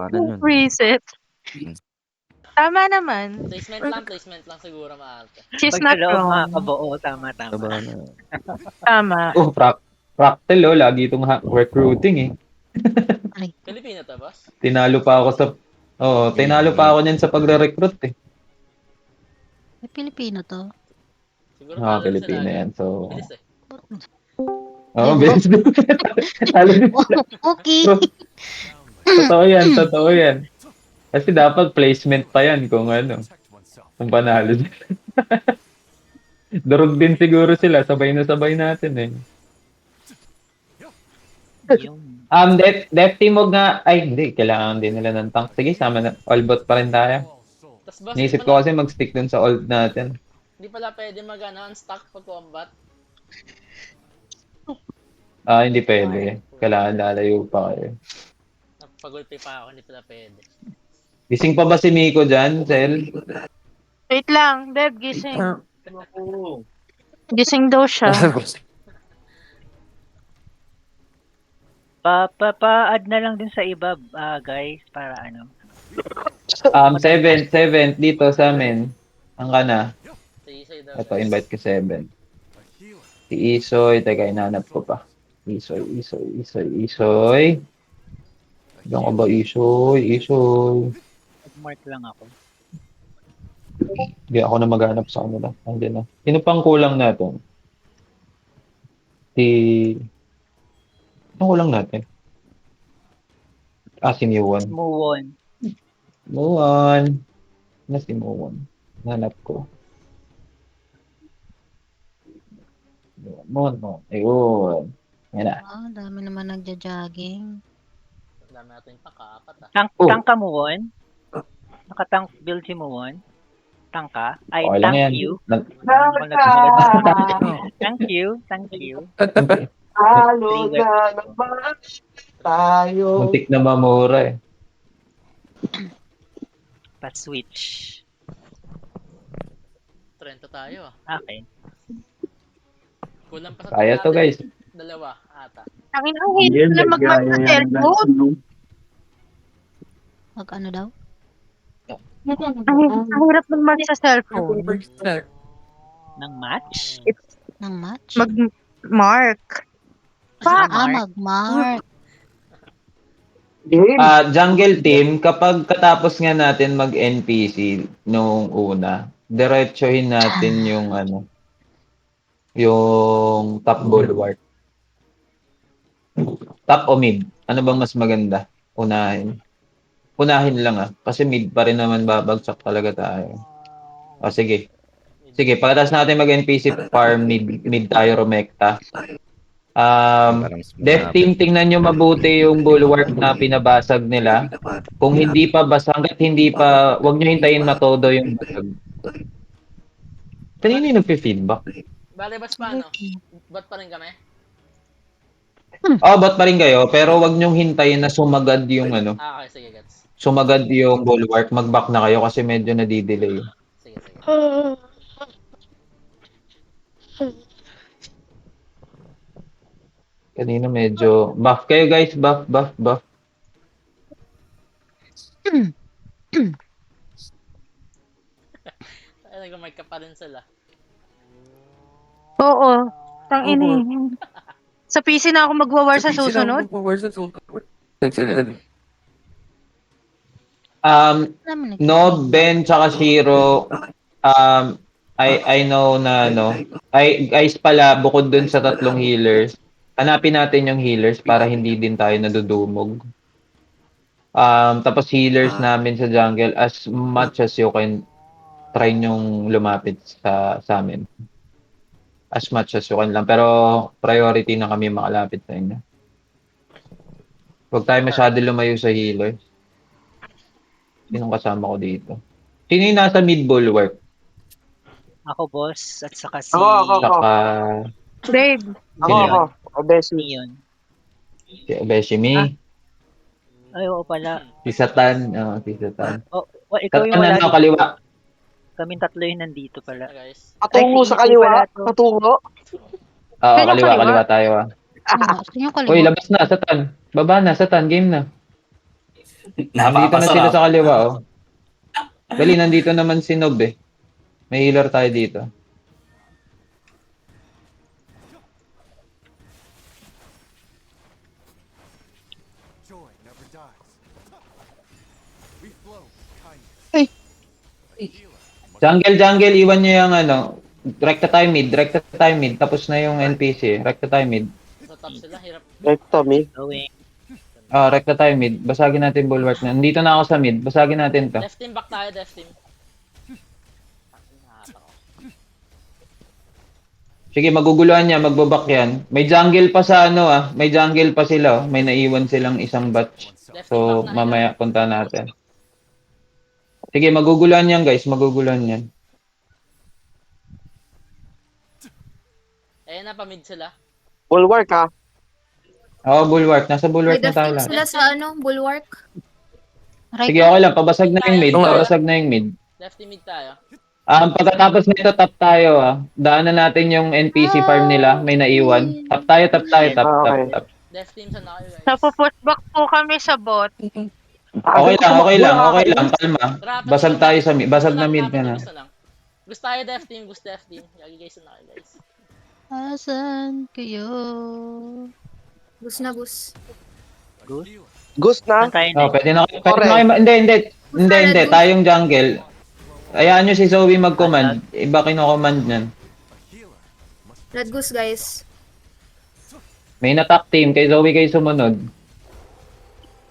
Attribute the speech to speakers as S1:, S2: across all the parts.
S1: Kasalanan nun.
S2: Reset. Tama naman.
S3: Placement lang siguro maarte.
S2: She's
S4: Pag
S2: not
S4: sa loob mga
S2: wrong.
S4: kabuo, tama.
S1: Taba na.
S2: Tama.
S5: Oh, Fractal lagi itong recruiting eh.
S3: Pilipino to, boss?
S5: Tinalo pa ako sa tinalo pa ako niyan sa pagre-recruit eh.
S6: May Pilipino to.
S3: Siguro
S5: Ah,
S3: follow
S5: Pilipino
S3: sila.
S5: yan. So,
S3: Bilis eh.
S5: bilis din. Talo din sila.
S6: Okay.
S5: Totoo yan. Kasi dapat placement pa yan kung kung panalo sila. Durog din siguro sila, sabay na sabay natin eh.
S4: Yung
S5: Def team wag nga, ay hindi, kailangan din nila ng tank. Sige, sama na, all bot pa rin tayo.
S3: Tas boss,
S5: Naisip ko kasi mag-stick dun sa ult natin.
S3: Hindi pala pwede unstuck pag combat.
S5: Hindi pwede. Kailangan lalayo pa kayo.
S3: Napagulpi pa ako, hindi pala pwede.
S5: Gising pa ba si Miko dyan, Sel?
S2: Wait lang. Deb, gising. Gising daw siya.
S4: pa-add na lang din sa iba, guys, para ano.
S5: 7 dito sa amin. Ang kana.
S3: Si Isay daw.
S5: Ito, invite ko 7. Si Isoy, teka, inanap ko pa. Isoy. Diyan ka ba, Isoy?
S4: Mark lang ako.
S5: Hindi ako na maghanap sa kanila. Andiyan na. Sino pang kulang natin? Anong kulang natin? Si Muwon. Muwon. Si Muwon. Hanap ko. Muwon. Ayun. Yan na.
S6: Dami naman nagja-jogging.
S3: Dami natin pa, kaapat
S4: Tank ka mo, Won? Naka-tank build si mo, Won? Tank ka? Ay,
S5: Okay lang
S4: thank
S5: yan.
S4: you. Thank you.
S7: Halo na naman tayo.
S5: Muntik na mamura eh.
S4: Pa-switch.
S3: Trento tayo
S4: Okay.
S3: Kulang pa sa
S5: Kaya to, guys.
S3: Dalawa ata.
S2: Ang hirap na mag-match sa cellphone.
S6: Ano daw?
S2: Ang hirap mag-match sa cellphone.
S4: Ng match?
S6: Ng match?
S2: Mag-mark.
S6: Mag-mark.
S5: Jungle team, kapag katapos nga natin mag-NPC nung una, diretsuhin natin yung yung top bulwark. Top o mid? Ano bang mas maganda? Unahin lang kasi mid pa rin naman babagsak talaga tayo. Sige. Pagkatapos natin mag-NPC farm, mid tayo rumekta. Death team, tingnan nyo mabuti yung bulwark na pinabasag nila. Kung hindi pa hanggat hindi pa, wag nyo hintayin matodo yung basag. Kanino yung nagpe-feedback?
S3: Bale, bas paano? Bot pa rin kami?
S5: Bot pa rin kayo, pero wag nyo hintayin na sumagad yung
S3: Okay, sige, gets.
S5: sumagad yung bulwark, mag-back na kayo kasi medyo nadidelay.
S3: Sige.
S5: Kanina medyo buff kayo guys, buff.
S3: Ay, nag-mic ka pa rin sila.
S2: Oo. Tangini. Sa PC na ako magwa-war sa susunod.
S5: Nob, Ben, tsaka Shiro, I know na ay guys pala, bukod dun sa tatlong healers, hanapin natin yung healers para hindi din tayo nadudumog. Tapos healers namin sa jungle, as much as you can, try nyong lumapit sa amin. As much as you can lang. Pero priority na kami makalapit sa inyo. Huwag tayo masyado lumayo sa healers. Sinong kasama ko dito? Sino yung nasa mid bulwark?
S4: Ako, boss. At saka si...
S5: Saka...
S2: Dave.
S7: Ako. Obesi.
S4: Yun.
S5: Si Obeshimi.
S4: Ay, oo pala.
S5: Si Satan. Si Satan.
S4: Ikaw yung wala.
S5: Kaliwa.
S4: Kaming tatlo yung nandito pala.
S3: Guys.
S7: Patungo sa kaliwa. Patungo.
S5: Kaliwa tayo
S6: Yung kaliwa.
S5: Uy, labas na, Satan. Baba na, Satan. Game na. Nandito na sila
S1: Napakasarap.
S5: sa kaliwa, oh. Dali, nandito naman si Nob, eh. May healer tayo dito. Jungle, iwan nyo yung ano. Rekta tayo mid. Tapos na yung NPC. Rekta tayo mid.
S3: Sa top sila, hirap.
S7: Recto, me.
S4: Going.
S5: Rekta tayo mid. Basagin natin bulwark na. Nandito na ako sa mid. Basagin natin to.
S3: Left team, back tayo, left team. Nakata ko.
S5: Sige, maguguluhan niya. Magbabak yan. May jungle pa sa ano May jungle pa sila, oh. May naiwan silang isang batch.
S3: Left team,
S5: So,
S3: back na.
S5: mamaya punta natin. Sige, maguguluhan yan, guys. Maguguluhan yan.
S3: Ayan na, pa-mid sila.
S7: Bulwark, ha?
S5: Oo, bulwark. Nasa
S8: May
S5: bulwark na tayo
S8: defend
S5: lang.
S8: sila sa ano, bulwark.
S6: Right.
S5: Sige, okay lang. Pabasag na yung mid. Pabasag na yung mid.
S3: Left team mid tayo.
S5: Pagkatapos nito, top tayo, Daanan natin yung NPC farm nila. May naiwan. Top tayo.
S7: Okay.
S5: Top.
S3: Left team, saan na kayo guys?
S2: Napo-push back po kami sa bot.
S5: Okay lang. Kalma.
S3: Tara,
S5: Basag tayo sa mid. Basag na
S3: gusto lang,
S5: mid
S3: tara,
S5: ka na.
S3: gusto lang. Gusto tayo left team, gusto left team. Yagi guys, saan na kayo guys?
S6: Asan kayo?
S8: Gus na gus.
S7: Goose na.
S4: Saan tayo
S5: Oh,
S4: next?
S5: pwede na kayo.
S7: Correct.
S5: Hindi. Tayong jungle. Ayaan nyo si Zoe mag-command. Iba kino-command niyan.
S8: Red gus guys.
S5: Main attack team. Kay Zoe kayo sumunod.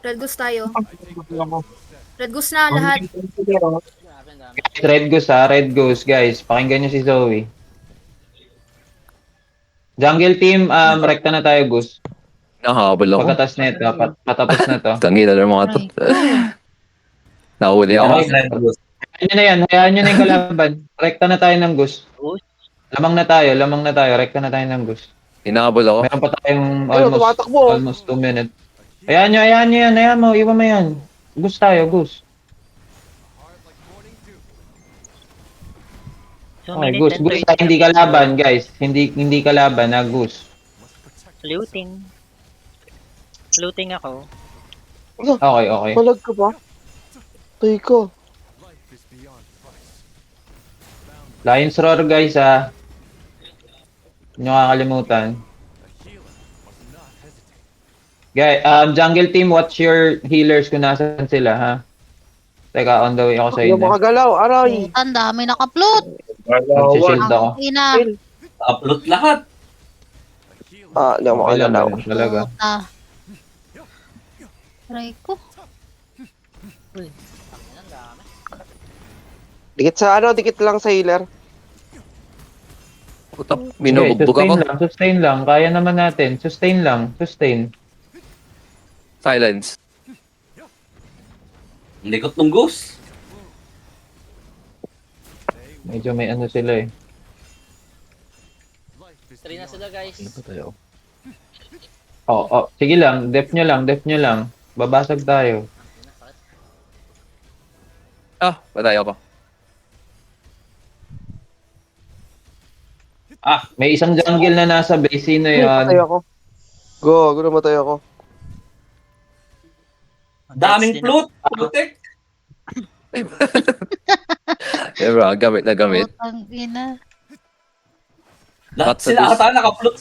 S8: Red gus tayo. Red gus na lahat.
S3: Grabe, ang dami.
S5: Guys, Red Goose, guys. Pakinggan nyo si Zoe. Jungle team, rekta na tayo, Goose.
S1: Nakahabol ako.
S5: Pagkatas na ito, patapos na to.
S1: Tangina ng mga to. Nahuli ako.
S5: Hayaan nyo na yung kalaban. Rekta na tayo ng Goose. Lamang na tayo. Rekta na tayo ng Goose.
S1: Hinahabol ako.
S5: Meron pa tayong
S7: Ayun, tumatakbo.
S5: almost 2 minutes. Hayaan nyo yan. Hayaan mo, iwan mo yan. Goose tayo, Goose.
S4: So,
S5: Okay,
S4: minute
S5: Goose.
S4: and
S5: Goose
S4: 30.
S5: tayo, hindi kalaban, guys. Hindi kalaban, Goose.
S4: Looting. Looting ako.
S5: Okay.
S7: Malag ka ba? Tay ko.
S5: Lion's Roar, guys, Hindi nyo kakalimutan. Guys, jungle team, watch your healers kung nasan sila, ha? Teka, on the way ako sa
S7: Yung
S5: inyo.
S7: makagalaw, aray.
S6: Ang dami naka-float.
S5: Magsishield ako.
S6: Ina.
S1: Upload lahat.
S7: Hindi ako
S5: Okay lang,
S7: makagalaw.
S5: ganun talaga.
S6: Aray ko.
S3: Ang dami.
S7: Dikit lang sa healer.
S1: Puta, binubugbog ako.
S5: Sustain lang. Kaya naman natin. Sustain lang.
S1: Silence.
S9: Likot ng goose.
S5: Medyo may ano sila, eh.
S3: 3 na sila guys.
S5: Sige lang. Def nyo lang. Babasag tayo.
S1: Patay ako.
S5: May isang jungle na nasa base. Sino
S7: Matay
S5: yun?
S7: ako. Go, namatay ako.
S9: Daming float. Putek.
S1: Eh bro, gamit na gamit.
S6: Putang ina.
S9: Lahat
S1: Not sa
S9: sila
S1: goose.
S9: ata nakafloat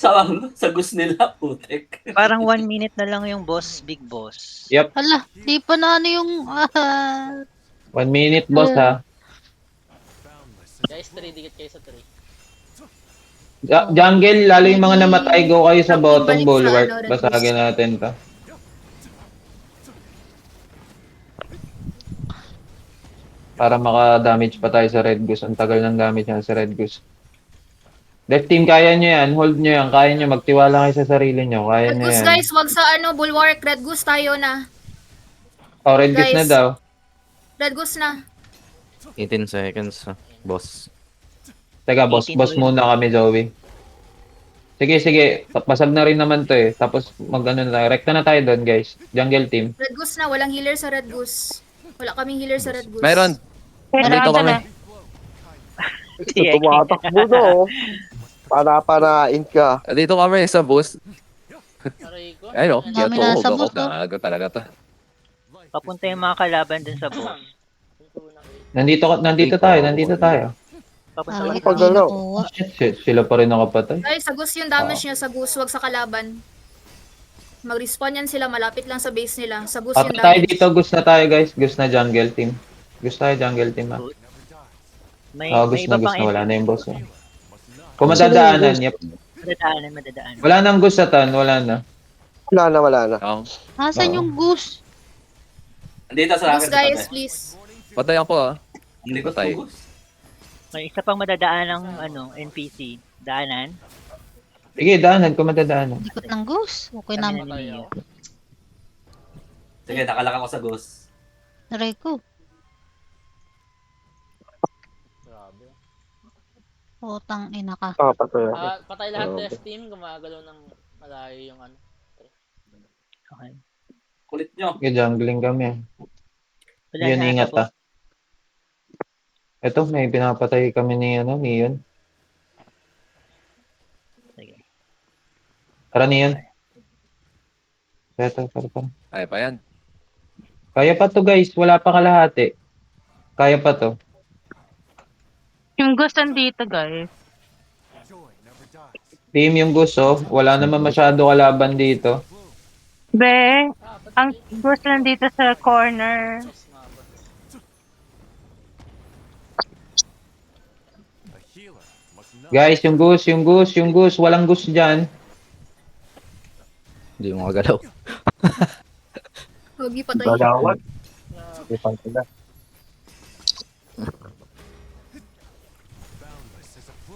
S9: sa goose nila. Putek.
S4: Parang 1 minute na lang yung boss, big boss.
S6: Hala, di pa na ano yung...
S5: 1 minute, boss, ha?
S3: Guys, 3, dikit kayo sa 3.
S5: Jungle, lalo yung mga namatay, go kayo sa bottom
S8: Balik sa
S5: bulwark.
S8: ano, Red
S5: Basagin natin to. Para maka-damage pa tayo sa Red Goose. Ang tagal ng damage niya sa Red Goose. Left team, kaya nyo yan. Hold nyo yan. Kaya nyo. Magtiwala kayo sa sarili nyo. Kaya
S8: Red
S5: nyo
S8: gus
S5: yan.
S8: guys, wag sa ano, bulwark. Red gus tayo na.
S5: Red Goose na
S8: guys.
S5: daw.
S8: Red gus na.
S10: 18 seconds, boss.
S5: Teka, boss
S4: 18
S5: muna kami, Zoe. Sige. Basag na rin naman to, eh. Tapos mag-ano na tayo. Rekta na tayo doon, guys. Jungle team.
S8: Red gus na, walang healer sa red gus. Wala kaming healer sa red gus.
S1: Meron. Dito kami.
S7: Tumatakbo na, oh. Panapanain ka.
S1: Dito kami sa boost.
S3: Aray ko.
S1: Ayun,
S6: Dami na sa boost, no?
S1: Gago talaga to.
S4: Papunta yung mga kalaban dun sa boss.
S5: Nandito tayo.
S4: Papunta
S6: Bakit
S4: yung
S6: di nakuha?
S5: Shit, sila pa rin nakapatay.
S8: Ay, sa Gus yung damage niya. Sa Gus, wag sa kalaban. Mag-respawn yan sila. Malapit lang sa base nila. Sa Gus yung
S5: Patay tayo
S8: damage.
S5: dito, Gus na tayo guys. Gus na jungle team. Gus tayo jungle team ha.
S4: may,
S5: Oh, Gus
S4: may iba
S5: na Gus
S4: pang
S5: na. Wala na
S4: NPC.
S5: yung boss. Kung madadaanan, yep.
S4: Madadaanan.
S5: Wala nang Gus sa tan, wala na.
S7: Wala na.
S6: Nasaan
S5: Oo.
S6: yung goose?
S9: Andito sa
S8: Gus
S9: akin.
S8: guys,
S9: Tabi.
S8: please.
S1: Patay ako
S9: Ang likod
S1: Patay.
S9: ng Gus.
S4: May isa pang madadaan ng NPC. Daanan.
S5: Sige, daanan kung madadaanan.
S6: Likot ng goose. Okay
S4: Kami
S6: naman.
S4: na ni Mio.
S9: Sige, nakalak ako sa Gus.
S6: Aray ko.
S3: Grabe.
S6: Putang ina ka.
S7: Patay ako.
S3: Patay lahat death team, gumagalaw ng malayo yung ano.
S4: Okay.
S9: Kulit nyo.
S5: Sige, jungling kami.
S4: Wala
S5: Yun,
S4: na
S5: ingat
S4: ata,
S5: ha. Ito, may pinapatay kami ni Neon.
S4: Sige.
S5: Tara, Neon. Tara.
S1: Ay pa yan.
S5: Kaya pa to guys, wala pa kalahati. Kaya pa to.
S2: Yung Gus nandito, guys.
S5: Team yung gusto, wala naman masyado kalaban dito.
S2: Be, ang Gus nandito sa corner.
S3: Yes, nga ba?
S5: Guys, yung goose, walang goose dyan.
S10: Hindi mo magalaw.
S8: Huwag patay.
S7: Gagawat.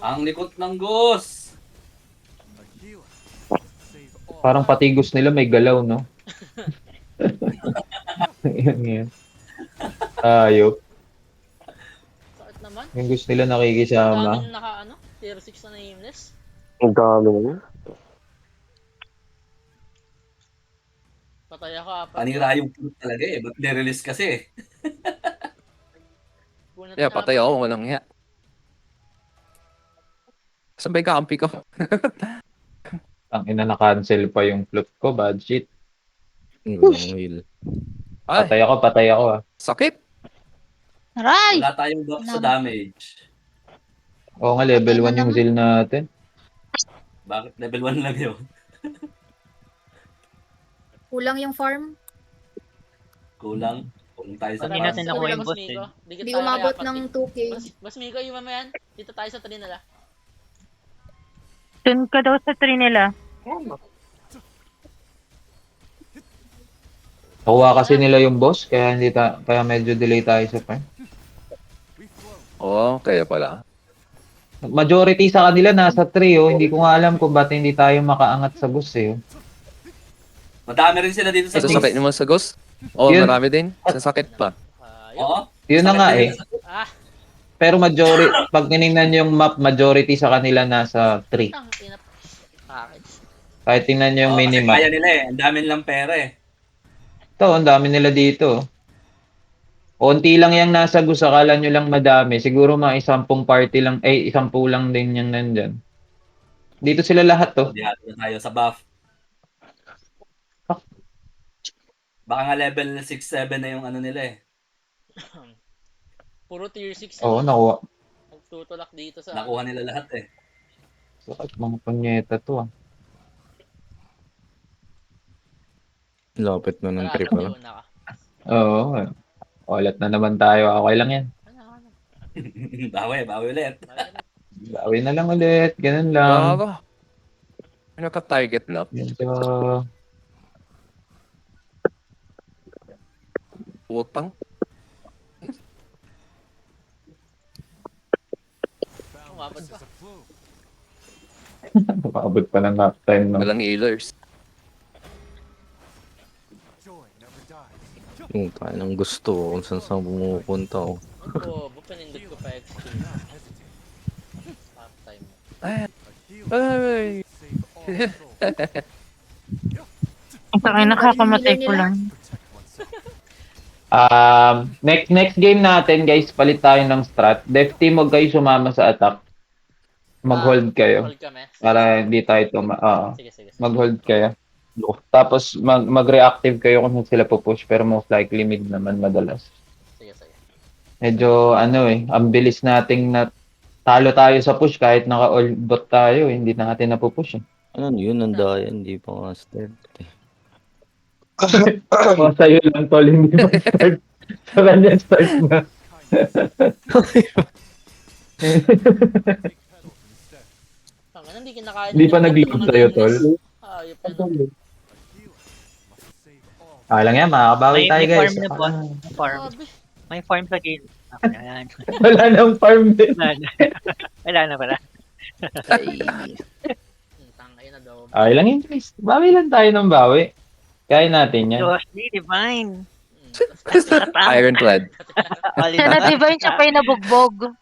S9: Ang likod ng Gus.
S5: Parang pati goose nila may galaw, no? Yan. Ayop.
S3: Sakit naman.
S5: Yung goose nila
S3: Ang
S5: nakikisama.
S3: dami naka ano, tier 6 na nameless.
S7: Ang dami na.
S3: Patay ako apat.
S9: Panira yung plot talaga eh. Ba't nirelease kasi eh?
S3: Bunot
S1: Yeah,
S3: na
S1: patay
S3: apat.
S1: ako. Walang hiya. Saan ba yung kampi ko?
S5: Ang ina na-cancel pa yung plot ko, bad shit.
S10: Walang heal.
S1: Ay,
S5: Patay ako ah.
S1: sakit.
S6: Aray!
S9: Wala tayong buff sa
S6: Naman.
S9: damage.
S5: Oo nga, level
S6: Patay na
S5: 1 yung
S6: naman.
S5: zeal natin.
S9: Bakit level 1 lang yun?
S8: Kulang yung farm.
S9: Kulang. Kulang tayo sa
S4: Hindi
S3: Tara,
S4: natin
S3: Bas-
S4: nakuha yung
S3: Bas
S4: boss
S3: Miko. Dikit
S8: Hindi
S3: tayo kay
S8: umabot
S3: apat
S8: ng
S3: eh.
S8: 2K.
S3: Bas Miko, iwan mo yan. Dito tayo sa 3 nila.
S2: Dun ka daw sa tree nila.
S5: Nakuha kasi nila yung boss, kaya kaya medyo delay tayo sa farm.
S1: Oo, kaya pala.
S5: Majority sa kanila nasa 3 oh. Hindi ko nga alam kung ba't hindi tayo makaangat sa boss eh.
S9: Madami rin sila dito sa
S1: Sa sakit naman sa ghost? Oo,
S5: Yun.
S1: marami din. Sa sakit pa.
S3: Ayun.
S9: Oo.
S5: Yun na nga eh.
S3: Ah,
S5: Pero pag tinignan yung map, majority sa kanila nasa 3.
S3: ang ina. Package.
S5: Kahit tingnan nyo yung
S9: Kasi
S5: minimap.
S9: kaya nila eh. Ang dami nilang pera eh.
S5: Ito, ang dami nila dito. Unti lang yung nasa gusto, akala nyo lang madami. Siguro mga 10 party lang, 10 lang din yung nandyan. Dito sila lahat to.
S9: Hindi na tayo sa buff. Baka nga level 6-7 na yung ano nila eh.
S3: Puro tier 6
S5: Oo,
S3: naman.
S5: nakuha.
S3: Nagtutulak dito sa
S9: Nakuha nila lahat eh.
S5: Sakit mga punyeta to ah.
S10: Lapit na ng
S3: Tara,
S10: trip
S3: Ate,
S10: pala.
S3: una ka.
S5: Oo. Ulat na naman tayo. Okay lang yan.
S3: Ano?
S9: bawi ulit.
S5: Bawi na lang ulit. Ganun lang.
S1: Gago. Ano ka target na?
S5: Medyo...
S1: Utang.
S3: Umabot pa.
S5: Makaabot pa ng half time. No?
S1: Walang healers.
S10: Yung tayo ng gusto kung saan saan pumupunta oh.
S3: Oo, pinindot ko pa XP. Half time.
S1: Ay.
S2: Ang nakakamatay ko lang.
S5: Next game natin guys, palit tayo ng strat. Def team, huwag kayo sumama sa attack. Mag-hold kayo.
S3: Hold kami.
S5: Para hindi tayo Oo.
S3: Sige.
S5: Mag-hold kayo. Tapos mag-reactive kayo kung sila pupush, pero most likely mid naman madalas.
S3: Sige, sige.
S5: Medyo ang bilis nating talo tayo sa push kahit naka-all bot tayo, hindi natin napupush.
S10: Ano yun, ang daya, hindi pa nga start.
S5: O sa'yo lang tol, hindi pa start. Sa kanya start na.
S3: Tangina, hindi kinakain.
S5: Hindi pa nag-load sa'yo tol.
S3: Ayop yan.
S5: Lang yan, makakabawi tayo
S4: May
S5: guys.
S4: farm na po. Farm.
S3: Grabe.
S4: May farm sa gate. Ayan.
S5: Wala nang farm din.
S4: Wala na pala.
S3: Tangina daw.
S5: Okay lang yun guys. Bawi lang tayo ng bawi. Kaya natin yan.
S4: Diyos, di divine.
S1: Ironclad.
S2: Siya na divine, siya pa yung nabugbog.